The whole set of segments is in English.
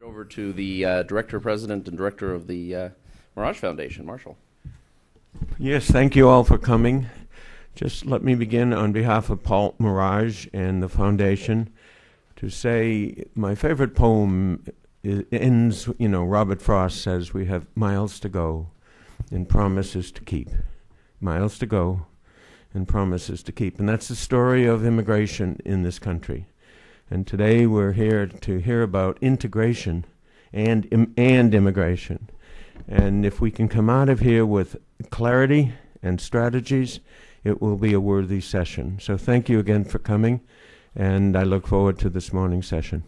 Over to the Director, President, and Director of the Mirage Foundation, Marshall. Yes, thank you all for coming. Just let me begin on behalf of Paul Mirage and the Foundation to say my favorite poem ends, Robert Frost says we have miles to go and promises to keep. Miles to go and promises to keep. And that's the story of immigration in this country. And today we're here to hear about integration and immigration. And if we can come out of here with clarity and strategies, it will be a worthy session. So thank you again for coming, and I look forward to this morning's session.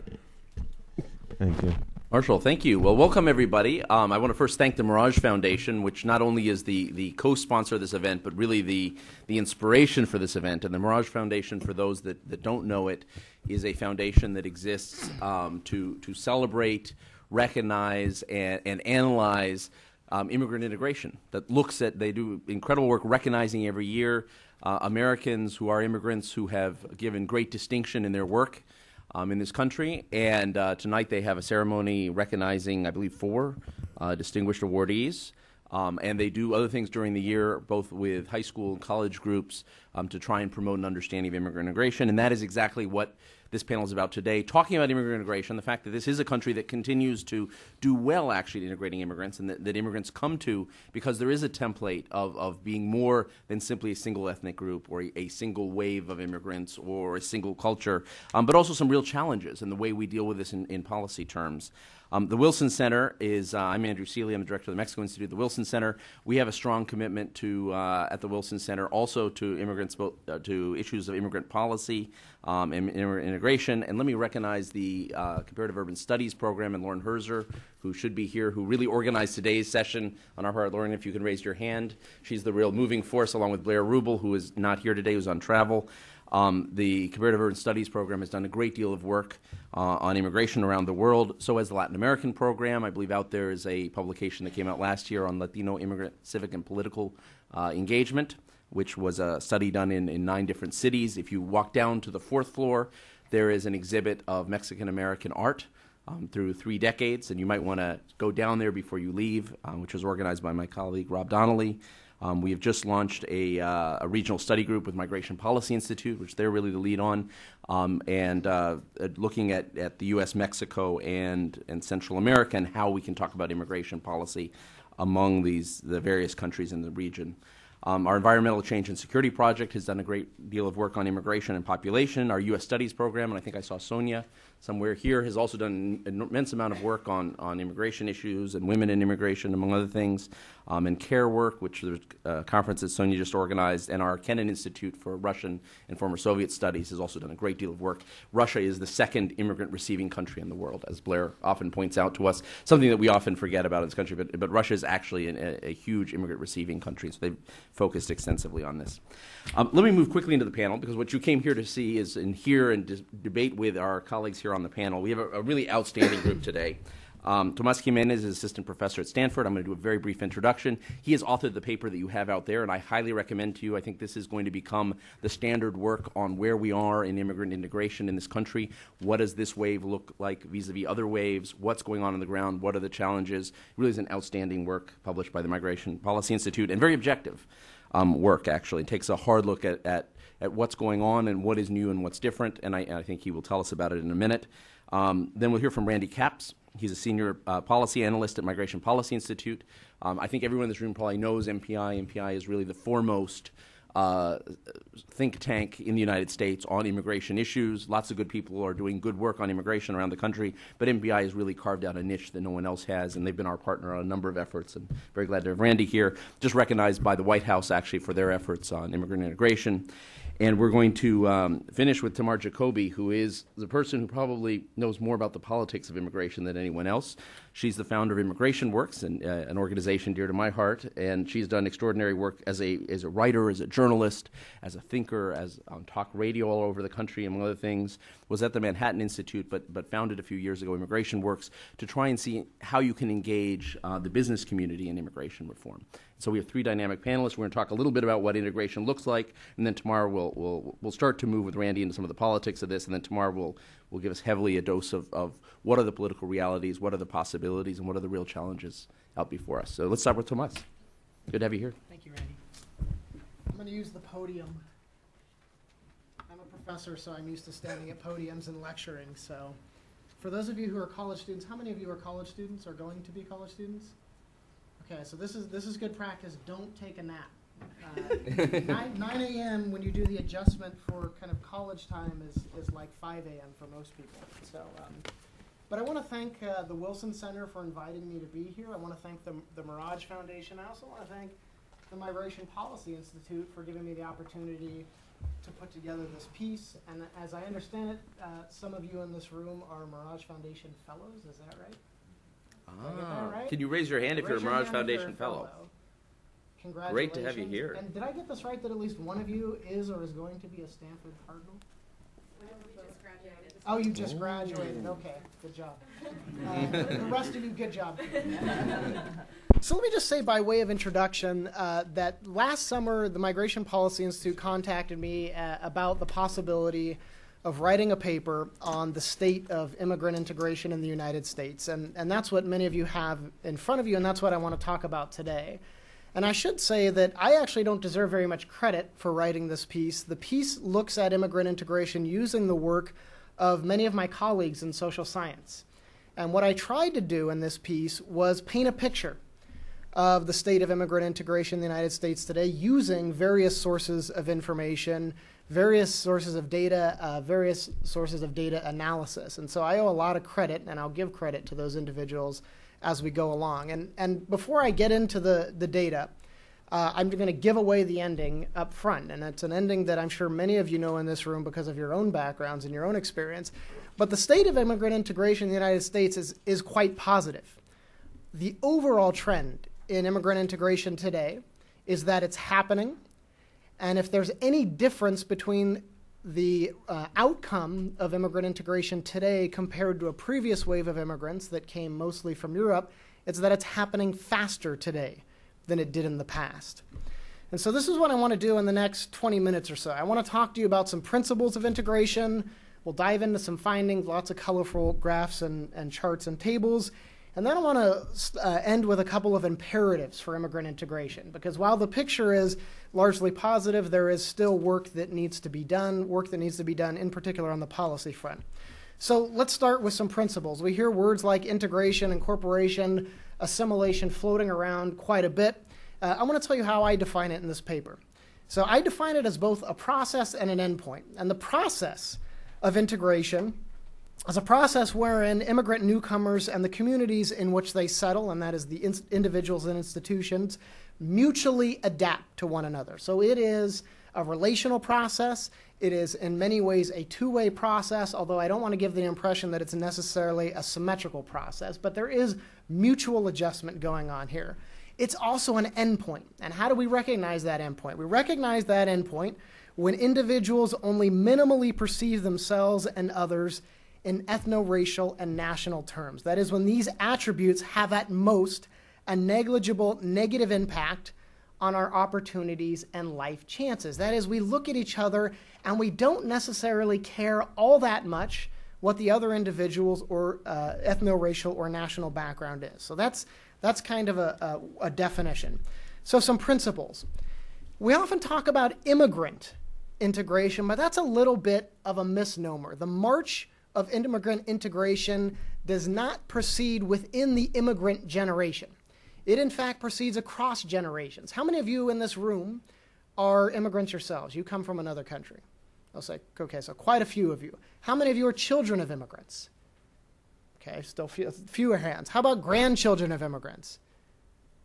Thank you. Marshall, thank you. Well, welcome everybody. I want to first thank the Mirage Foundation, which not only is the co-sponsor of this event, but really the inspiration for this event. And the Mirage Foundation, for those that don't know it, is a foundation that exists to celebrate, recognize, and analyze immigrant integration. They do incredible work recognizing every year Americans who are immigrants who have given great distinction in their work in this country, and tonight they have a ceremony recognizing, I believe, 4 distinguished awardees, and they do other things during the year, both with high school and college groups, to try and promote an understanding of immigrant integration, and that is exactly what this panel is about today, talking about immigrant integration, the fact that this is a country that continues to do well, actually, at integrating immigrants, and that immigrants come to because there is a template of being more than simply a single ethnic group or a single wave of immigrants or a single culture, but also some real challenges in the way we deal with this in policy terms. The Wilson Center is, I'm Andrew Seeley, I'm the director of the Mexico Institute. The Wilson Center, we have a strong commitment to, at the Wilson Center, also to immigrants, to issues of immigrant policy and integration. And let me recognize the Comparative Urban Studies program and Lauren Herzer, who should be here, who really organized today's session on our part. Lauren, if you can raise your hand. She's the real moving force, along with Blair Rubel, who is not here today, who's on travel. The Comparative Urban Studies program has done a great deal of work on immigration around the world. So has the Latin American program. I believe out there is a publication that came out last year on Latino immigrant civic and political engagement, which was a study done in 9 different cities. If you walk down to the 4th floor, there is an exhibit of Mexican-American art through 3 decades, and you might want to go down there before you leave, which was organized by my colleague Rob Donnelly. We have just launched a regional study group with Migration Policy Institute, which they're really the lead on, and looking at the U.S., Mexico, and Central America, and how we can talk about immigration policy among the various countries in the region. Our Environmental Change and Security Project has done a great deal of work on immigration and population. Our U.S. Studies program, and I think I saw Sonia somewhere here, has also done an immense amount of work on immigration issues and women in immigration, among other things, and care work, which there's a conference that Sonia just organized, and our Kennan Institute for Russian and Former Soviet Studies has also done a great deal of work. Russia is the 2nd immigrant-receiving country in the world, as Blair often points out to us, something that we often forget about in this country, but Russia is actually a huge immigrant-receiving country, so they've focused extensively on this. Let me move quickly into the panel, because what you came here to see is hear and debate with our colleagues here on the panel. We have a really outstanding group today. Tomas Jimenez is assistant professor at Stanford. I'm going to do a very brief introduction. He has authored the paper that you have out there, and I highly recommend to you. I think this is going to become the standard work on where we are in immigrant integration in this country. What does this wave look like vis-a-vis other waves? What's going on the ground? What are the challenges? It really is an outstanding work published by the Migration Policy Institute, and very objective work, actually. It takes a hard look at what's going on and what is new and what's different, and I think he will tell us about it in a minute. Then we'll hear from Randy Capps. He's a senior policy analyst at Migration Policy Institute. I think everyone in this room probably knows MPI. MPI is really the foremost think tank in the United States on immigration issues. Lots of good people are doing good work on immigration around the country, but MPI has really carved out a niche that no one else has, and they've been our partner on a number of efforts. And very glad to have Randy here, just recognized by the White House, actually, for their efforts on immigrant integration. And we're going to finish with Tamar Jacoby, who is the person who probably knows more about the politics of immigration than anyone else. She's the founder of Immigration Works, an organization dear to my heart, and she's done extraordinary work as a writer, as a journalist, as a thinker, as on talk radio all over the country, among other things. Was at the Manhattan Institute, but founded a few years ago Immigration Works to try and see how you can engage the business community in immigration reform. So we have 3 dynamic panelists. We're going to talk a little bit about what integration looks like, and then tomorrow we'll start to move with Randy into some of the politics of this, and then tomorrow will give us heavily a dose of what are the political realities, what are the possibilities, and what are the real challenges out before us. So let's start with Tomas. Good to have you here. Thank you, Randy. I'm going to use the podium. I'm a professor, so I'm used to standing at podiums and lecturing. So for those of you who are college students, how many of you are college students or going to be college students? Okay, so this is good practice. Don't take a nap. 9 a.m. when you do the adjustment for kind of college time is like 5 a.m. for most people. So, but I want to thank the Wilson Center for inviting me to be here. I want to thank the Mirage Foundation. I also want to thank the Migration Policy Institute for giving me the opportunity to put together this piece. And as I understand it, some of you in this room are Mirage Foundation Fellows. Is that right? Did I get that right? Can you raise your hand if you're a Mirage Foundation Fellow? Congratulations. Great to have you here. And did I get this right that at least one of you is or is going to be a Stanford Cardinal? We just graduated. Oh, you just graduated. Okay, good job. The rest of you, good job. So let me just say by way of introduction that last summer the Migration Policy Institute contacted me about the possibility of writing a paper on the state of immigrant integration in the United States. And that's what many of you have in front of you, and that's what I want to talk about today. And I should say that I actually don't deserve very much credit for writing this piece. The piece looks at immigrant integration using the work of many of my colleagues in social science. And what I tried to do in this piece was paint a picture of the state of immigrant integration in the United States today using various sources of information, various sources of data, various sources of data analysis. And so I owe a lot of credit, and I'll give credit to those individuals as we go along. And before I get into the data, I'm going to give away the ending up front. And it's an ending that I'm sure many of you know in this room because of your own backgrounds and your own experience. But the state of immigrant integration in the United States is quite positive. The overall trend in immigrant integration today is that it's happening. And if there's any difference between the outcome of immigrant integration today compared to a previous wave of immigrants that came mostly from Europe, it's that it's happening faster today than it did in the past. And so this is what I want to do in the next 20 minutes or so. I want to talk to you about some principles of integration. We'll dive into some findings, lots of colorful graphs and charts and tables. And then I want to end with a couple of imperatives for immigrant integration, because while the picture is largely positive, there is still work that needs to be done in particular on the policy front. So let's start with some principles. We hear words like integration, incorporation, assimilation floating around quite a bit. I want to tell you how I define it in this paper. So I define it as both a process and an endpoint. And the process of integration is a process wherein immigrant newcomers and the communities in which they settle, and that is the individuals and institutions, mutually adapt to one another. So it is a relational process. It is in many ways a two-way process, although I don't want to give the impression that it's necessarily a symmetrical process, but there is mutual adjustment going on here. It's also an endpoint. And how do we recognize that endpoint? We recognize that endpoint when individuals only minimally perceive themselves and others in ethno-racial and national terms. That is when these attributes have at most a negligible negative impact on our opportunities and life chances. That is, we look at each other and we don't necessarily care all that much what the other individual's or ethno-racial or national background is. So that's kind of a definition. So some principles. We often talk about immigrant integration, but that's a little bit of a misnomer. The march of immigrant integration does not proceed within the immigrant generation. It, in fact, proceeds across generations. How many of you in this room are immigrants yourselves? You come from another country. I'll say, okay, so quite a few of you. How many of you are children of immigrants? Okay, still fewer hands. How about grandchildren of immigrants?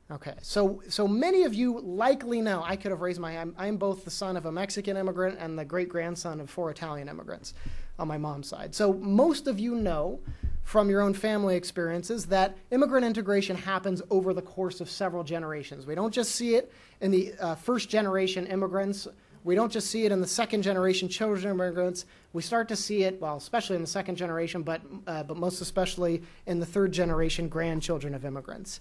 Okay, so many of you likely know, I could have raised my hand, I'm both the son of a Mexican immigrant and the great-grandson of 4 Italian immigrants on my mom's side. So most of you know from your own family experiences that immigrant integration happens over the course of several generations. We don't just see it in the first-generation immigrants. We don't just see it in the second-generation children of immigrants. We start to see it, well, especially in the second generation, but most especially in the third-generation grandchildren of immigrants.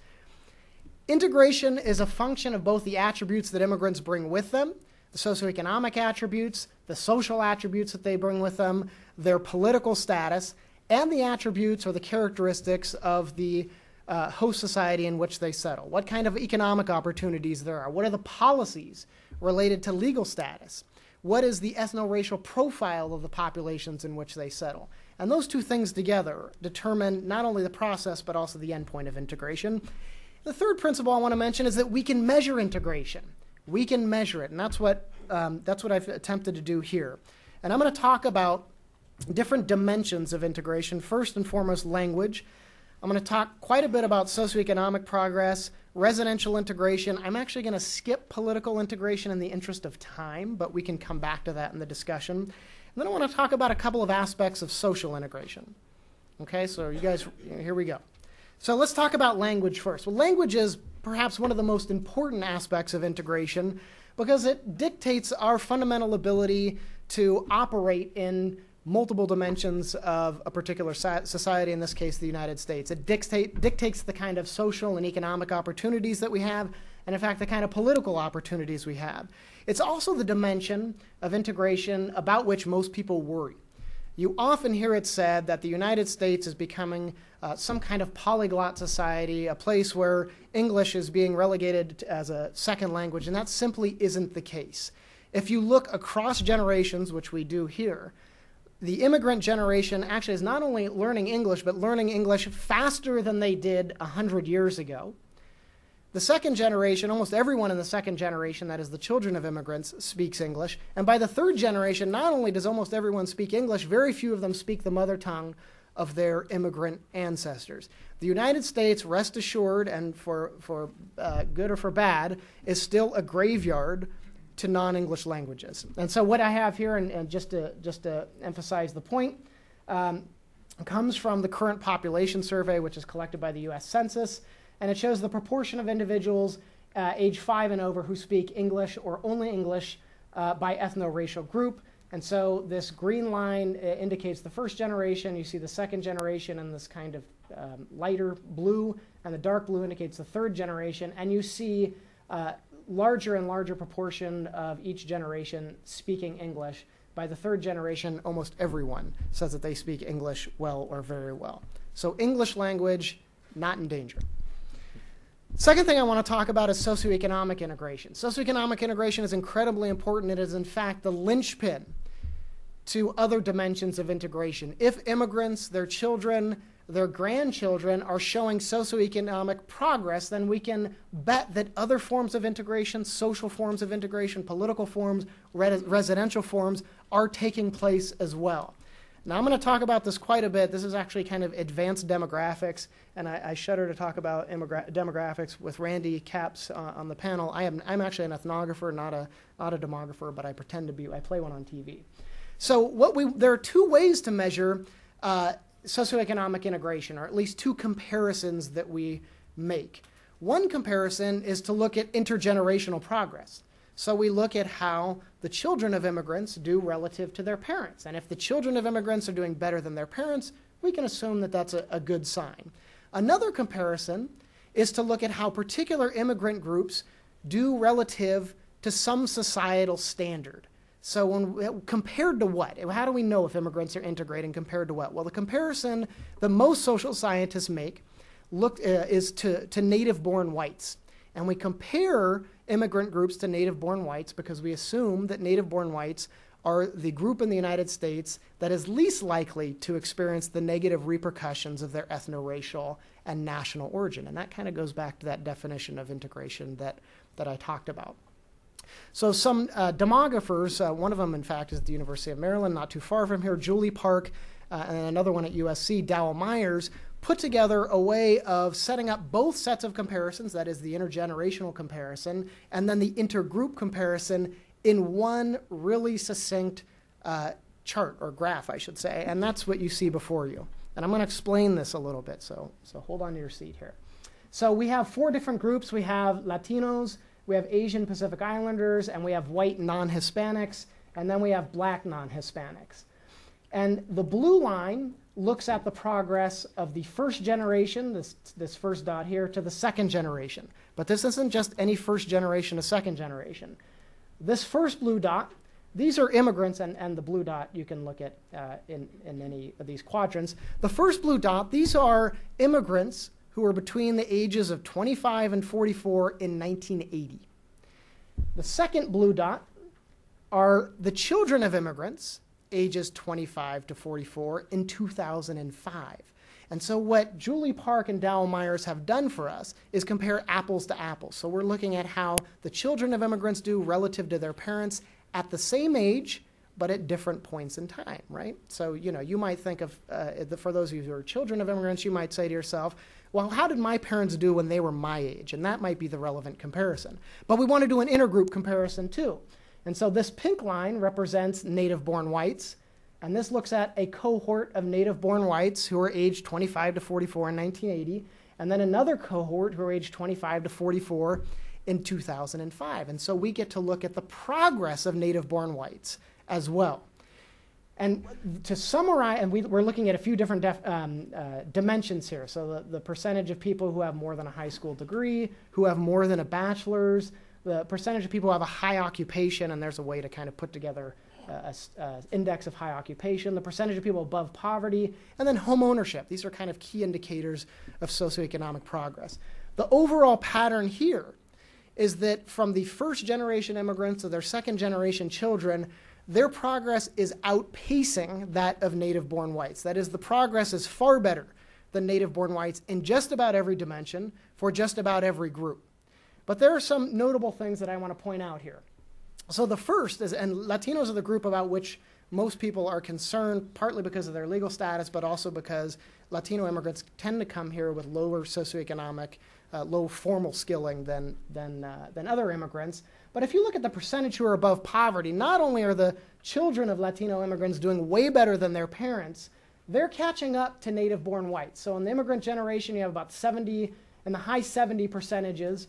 Integration is a function of both the attributes that immigrants bring with them, the socioeconomic attributes, the social attributes that they bring with them, their political status, and the attributes or the characteristics of the host society in which they settle. What kind of economic opportunities there are? What are the policies related to legal status? What is the ethno-racial profile of the populations in which they settle? And those two things together determine not only the process, but also the endpoint of integration. The third principle I want to mention is that we can measure integration. We can measure it, and that's what I've attempted to do here. And I'm going to talk about different dimensions of integration. First and foremost, language. I'm going to talk quite a bit about socioeconomic progress, residential integration. I'm actually going to skip political integration in the interest of time, but we can come back to that in the discussion. And then I want to talk about a couple of aspects of social integration. Okay, so you guys, here we go. So let's talk about language first. Well, language is perhaps one of the most important aspects of integration because it dictates our fundamental ability to operate in multiple dimensions of a particular society, in this case, the United States. It dictates the kind of social and economic opportunities that we have, and in fact, the kind of political opportunities we have. It's also the dimension of integration about which most people worry. You often hear it said that the United States is becoming some kind of polyglot society, a place where English is being relegated as a second language, and that simply isn't the case. If you look across generations, which we do here, the immigrant generation actually is not only learning English, but learning English faster than they did 100 years ago. The second generation, almost everyone in the second generation, that is the children of immigrants, speaks English. And by the third generation, not only does almost everyone speak English, very few of them speak the mother tongue of their immigrant ancestors. The United States, rest assured, and for good or for bad, is still a graveyard to non-English languages. And so what I have here, and just to emphasize the point, comes from the current population survey, which is collected by the U.S. Census, and it shows the proportion of individuals age 5 and over who speak English or only English by ethno-racial group. And so this green line indicates the first generation. You see the second generation in this kind of lighter blue, and the dark blue indicates the third generation. And you see larger and larger proportion of each generation speaking English. By the third generation, almost everyone says that they speak English well or very well. So English language, not in danger. Second thing I want to talk about is socioeconomic integration. Socioeconomic integration is incredibly important. It is, in fact, the linchpin to other dimensions of integration. If immigrants, their children, their grandchildren are showing socioeconomic progress, then we can bet that other forms of integration, social forms of integration, political forms, residential forms, are taking place as well. Now, I'm going to talk about this quite a bit. This is actually kind of advanced demographics, and I shudder to talk about demographics with Randy Capps on the panel. I'm actually an ethnographer, not a demographer, but I pretend to be. I play one on TV. So there are two ways to measure socioeconomic integration, or at least two comparisons that we make. One comparison is to look at intergenerational progress. So we look at how the children of immigrants do relative to their parents. And if the children of immigrants are doing better than their parents, we can assume that that's a good sign. Another comparison is to look at how particular immigrant groups do relative to some societal standard. So compared to what? How do we know if immigrants are integrating compared to what? Well, the comparison that most social scientists make is to native-born whites. And we compare immigrant groups to native-born whites because we assume that native-born whites are the group in the United States that is least likely to experience the negative repercussions of their ethno-racial and national origin. And that kind of goes back to that definition of integration that I talked about. So some demographers, one of them, in fact, is at the University of Maryland, not too far from here, Julie Park, and another one at USC, Dowell Myers, put together a way of setting up both sets of comparisons, that is the intergenerational comparison, and then the intergroup comparison in one really succinct chart, or graph, I should say, and that's what you see before you. And I'm going to explain this a little bit, so hold on to your seat here. So we have 4 different groups. We have Latinos, we have Asian Pacific Islanders, and we have white non-Hispanics, and then we have black non-Hispanics. And the blue line looks at the progress of the first generation, this first dot here, to the second generation. But this isn't just any first generation to second generation. This first blue dot, these are immigrants, and the blue dot you can look at in any of these quadrants. The first blue dot, these are immigrants who are between the ages of 25 and 44 in 1980. The second blue dot are the children of immigrants, ages 25 to 44 in 2005. And so what Julie Park and Dowell Myers have done for us is compare apples to apples. So we're looking at how the children of immigrants do relative to their parents at the same age, but at different points in time, right? So, you might think of, for those of you who are children of immigrants, you might say to yourself, well, how did my parents do when they were my age? And that might be the relevant comparison. But we want to do an intergroup comparison too. And so this pink line represents native-born whites, and this looks at a cohort of native-born whites who are aged 25 to 44 in 1980, and then another cohort who are aged 25 to 44 in 2005. And so we get to look at the progress of native-born whites as well. And to summarize, and we're looking at a few different dimensions here. So the percentage of people who have more than a high school degree, who have more than a bachelor's, the percentage of people who have a high occupation, and there's a way to kind of put together an index of high occupation, the percentage of people above poverty, and then home ownership. These are kind of key indicators of socioeconomic progress. The overall pattern here is that from the first generation immigrants to their second generation children, their progress is outpacing that of native-born whites. That is, the progress is far better than native-born whites in just about every dimension for just about every group. But there are some notable things that I want to point out here. So the first is, and Latinos are the group about which most people are concerned, partly because of their legal status, but also because Latino immigrants tend to come here with lower socioeconomic, low formal skilling than other immigrants. But if you look at the percentage who are above poverty, not only are the children of Latino immigrants doing way better than their parents, they're catching up to native-born whites. So in the immigrant generation, you have about 70, in the high 70 percentages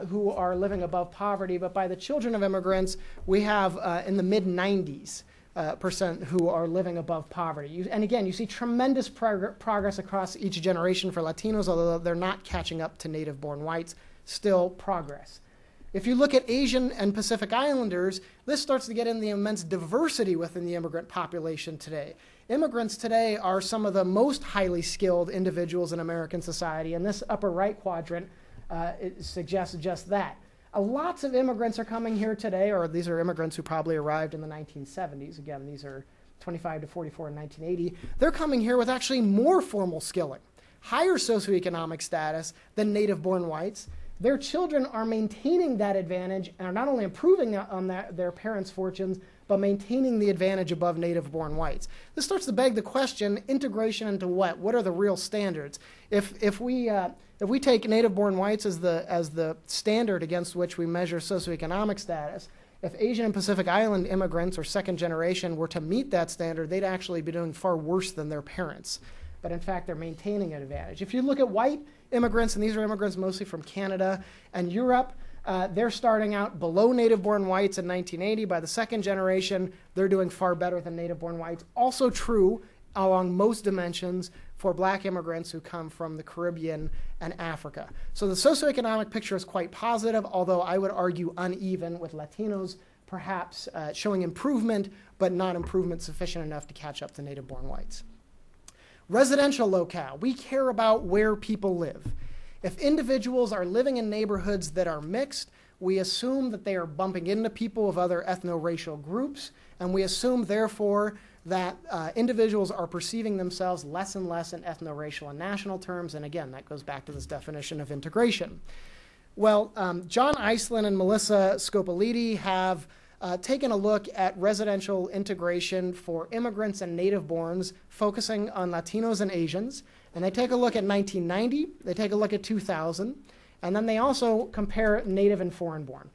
who are living above poverty. But by the children of immigrants, we have in the mid-90s percent who are living above poverty. And again, you see tremendous progress across each generation for Latinos, although they're not catching up to native-born whites, still progress. If you look at Asian and Pacific Islanders, this starts to get in the immense diversity within the immigrant population today. Immigrants today are some of the most highly skilled individuals in American society, and this upper right quadrant it suggests just that. Lots of immigrants are coming here today, or these are immigrants who probably arrived in the 1970s. Again, these are 25 to 44 in 1980. They're coming here with actually more formal skilling, higher socioeconomic status than native-born whites. Their children are maintaining that advantage and are not only improving on their parents' fortunes, but maintaining the advantage above native-born whites. This starts to beg the question, integration into what? What are the real standards? If we take native-born whites as the standard against which we measure socioeconomic status, if Asian and Pacific Island immigrants or second generation were to meet that standard, they'd actually be doing far worse than their parents. But in fact, they're maintaining an advantage. If you look at white immigrants, and these are immigrants mostly from Canada and Europe, they're starting out below native-born whites in 1980. By the second generation, they're doing far better than native-born whites. Also true along most dimensions for black immigrants who come from the Caribbean and Africa. So the socioeconomic picture is quite positive, although I would argue uneven, with Latinos perhaps showing improvement, but not improvement sufficient enough to catch up to native-born whites. Residential locale. We care about where people live. If individuals are living in neighborhoods that are mixed, we assume that they are bumping into people of other ethno-racial groups, and we assume, therefore, that individuals are perceiving themselves less and less in ethno-racial and national terms, and again, that goes back to this definition of integration. Well, John Iceland and Melissa Scopoliti have taken a look at residential integration for immigrants and native-borns, focusing on Latinos and Asians. And they take a look at 1990, they take a look at 2000, and then they also compare native and foreign-born.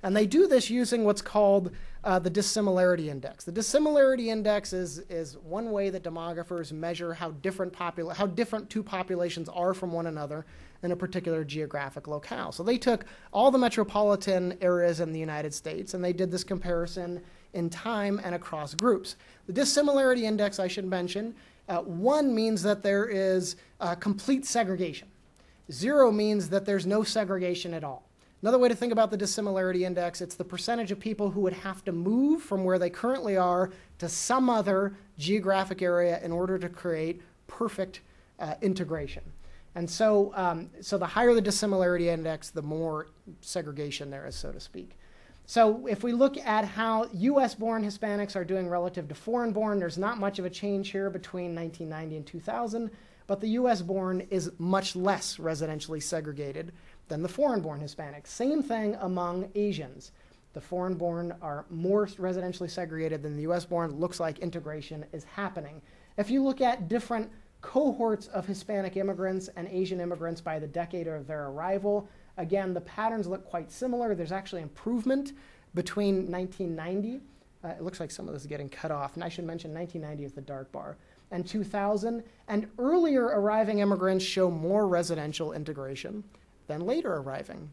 And they do this using what's called the dissimilarity index. The dissimilarity index is one way that demographers measure how different two populations are from one another in a particular geographic locale. So they took all the metropolitan areas in the United States, and they did this comparison in time and across groups. The dissimilarity index, I should mention, 1 means that there is complete segregation. 0 means that there's no segregation at all. Another way to think about the dissimilarity index, it's the percentage of people who would have to move from where they currently are to some other geographic area in order to create perfect integration. And so, so the higher the dissimilarity index, the more segregation there is, so to speak. So if we look at how U.S.-born Hispanics are doing relative to foreign-born, there's not much of a change here between 1990 and 2000, but the U.S.-born is much less residentially segregated than the foreign-born Hispanics. Same thing among Asians. The foreign-born are more residentially segregated than the U.S.-born. Looks like integration is happening. If you look at different cohorts of Hispanic immigrants and Asian immigrants by the decade of their arrival, again, the patterns look quite similar. There's actually improvement between 1990. It looks like some of this is getting cut off. And I should mention 1990 is the dark bar. And 2000. And earlier arriving immigrants show more residential integration than later arriving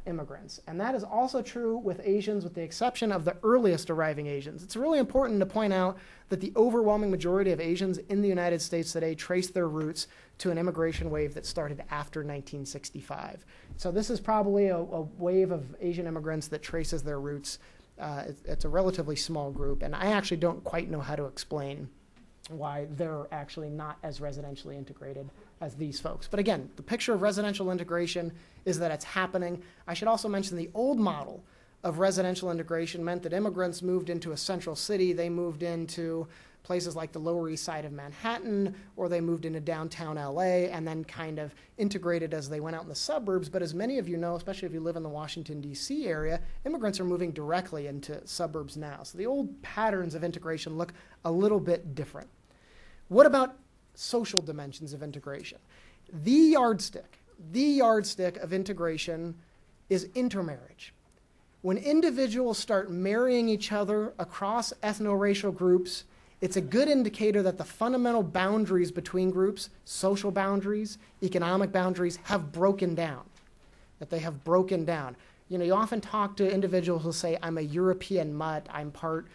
immigrants. And that is also true with Asians, with the exception of the earliest arriving Asians. It's really important to point out that the overwhelming majority of Asians in the United States today trace their roots to an immigration wave that started after 1965. So this is probably a wave of Asian immigrants that traces their roots. It's a relatively small group, and I actually don't quite know how to explain why they're actually not as residentially integrated as these folks. But again, the picture of residential integration is that it's happening. I should also mention the old model of residential integration meant that immigrants moved into a central city. They moved into places like the Lower East Side of Manhattan, or they moved into downtown LA and then kind of integrated as they went out in the suburbs. But as many of you know, especially if you live in the Washington, D.C. area, immigrants are moving directly into suburbs now. So the old patterns of integration look a little bit different. What about social dimensions of integration? The yardstick of integration is intermarriage. When individuals start marrying each other across ethno-racial groups, it's a good indicator that the fundamental boundaries between groups, social boundaries, economic boundaries, have broken down, that they have broken down. You know, you often talk to individuals who say, I'm a European mutt, I'm part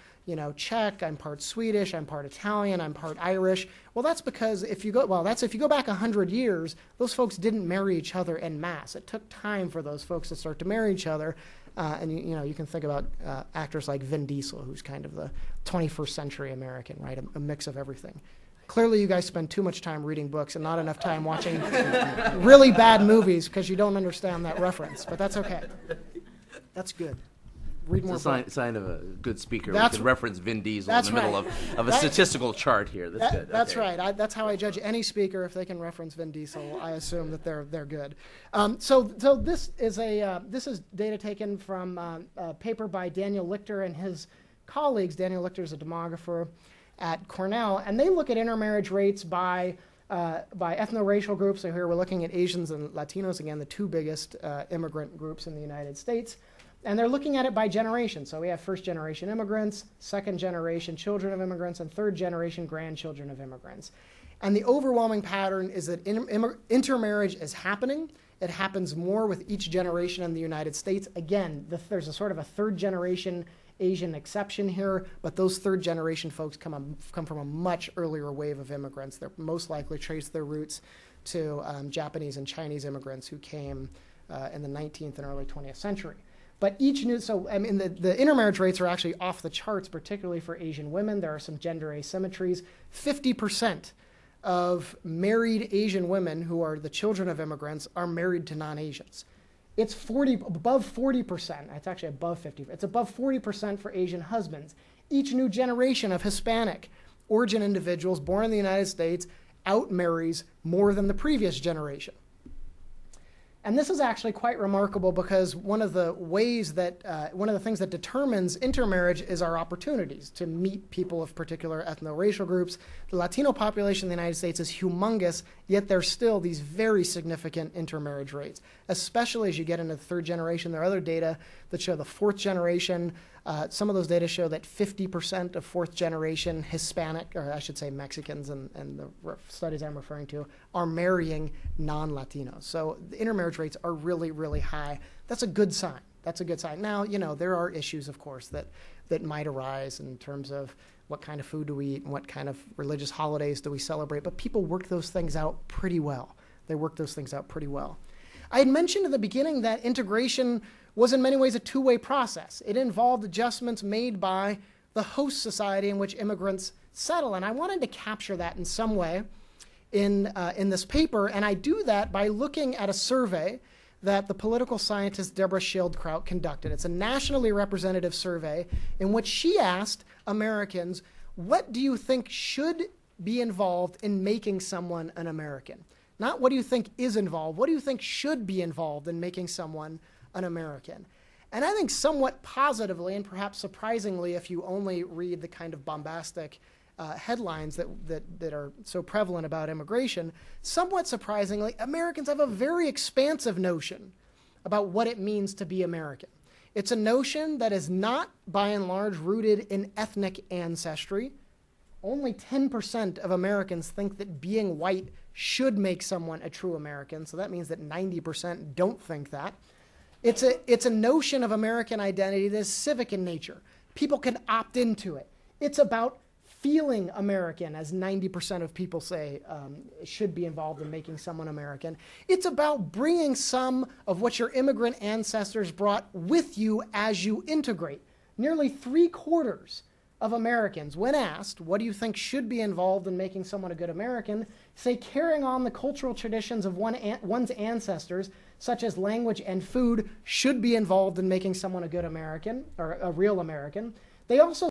Czech, I'm part Swedish, I'm part Italian, I'm part Irish. Well, that's because if you go back 100 years, those folks didn't marry each other en masse. It took time for those folks to start to marry each other. And you can think about actors like Vin Diesel, who's kind of the 21st century American, right? A mix of everything. Clearly, you guys spend too much time reading books and not enough time watching really bad movies because you don't understand that reference. But that's okay. That's good. Read more. It's a sign of a good speaker. We That's can reference Vin Diesel in the middle of a statistical chart here. That's good. That's Okay. right. That's how I judge any speaker. If they can reference Vin Diesel, I assume that they're good. So this is data taken from a paper by Daniel Lichter and his colleagues. Daniel Lichter is a demographer at Cornell, and they look at intermarriage rates by ethno-racial groups. So here we're looking at Asians and Latinos, again, the two biggest immigrant groups in the United States. And they're looking at it by generation. So we have first-generation immigrants, second-generation children of immigrants, and third-generation grandchildren of immigrants. And the overwhelming pattern is that intermarriage is happening. It happens more with each generation in the United States. Again, there's a sort of a third-generation Asian exception here, but those third-generation folks come from a much earlier wave of immigrants. They're most likely trace their roots to Japanese and Chinese immigrants who came in the 19th and early 20th century. But the intermarriage rates are actually off the charts, particularly for Asian women. There are some gender asymmetries. 50% of married Asian women who are the children of immigrants are married to non-Asians. It's above 40%. It's actually above 50%. It's above 40% for Asian husbands. Each new generation of Hispanic origin individuals born in the United States outmarries more than the previous generation. And this is actually quite remarkable because one of the things that determines intermarriage is our opportunities to meet people of particular ethno-racial groups. The Latino population in the United States is humongous, yet there's still these very significant intermarriage rates, especially as you get into the third generation. There are other data that show the fourth generation. Some of those data show that 50% of fourth generation Hispanic, or I should say Mexicans and the studies I'm referring to, are marrying non-Latinos. So the intermarriage rates are really, really high. That's a good sign. That's a good sign. Now, there are issues, of course, that might arise in terms of what kind of food do we eat and what kind of religious holidays do we celebrate. But people work those things out pretty well. They work those things out pretty well. I had mentioned at the beginning that integration was in many ways a two-way process. It involved adjustments made by the host society in which immigrants settle, and I wanted to capture that in some way in this paper, and I do that by looking at a survey that the political scientist Deborah Schildkraut conducted. It's a nationally representative survey in which she asked Americans, what do you think should be involved in making someone an American? Not what do you think is involved, what do you think should be involved in making someone an American? And I think somewhat positively, and perhaps surprisingly if you only read the kind of bombastic headlines that are so prevalent about immigration, somewhat surprisingly, Americans have a very expansive notion about what it means to be American. It's a notion that is not, by and large, rooted in ethnic ancestry. Only 10% of Americans think that being white should make someone a true American, so that means that 90% don't think that. It's a notion of American identity that is civic in nature. People can opt into it. It's about feeling American, as 90% of people say should be involved in making someone American. It's about bringing some of what your immigrant ancestors brought with you as you integrate. Nearly 3/4 of Americans, when asked, what do you think should be involved in making someone a good American, say carrying on the cultural traditions of one's ancestors, such as language and food, should be involved in making someone a good American, or a real American. They also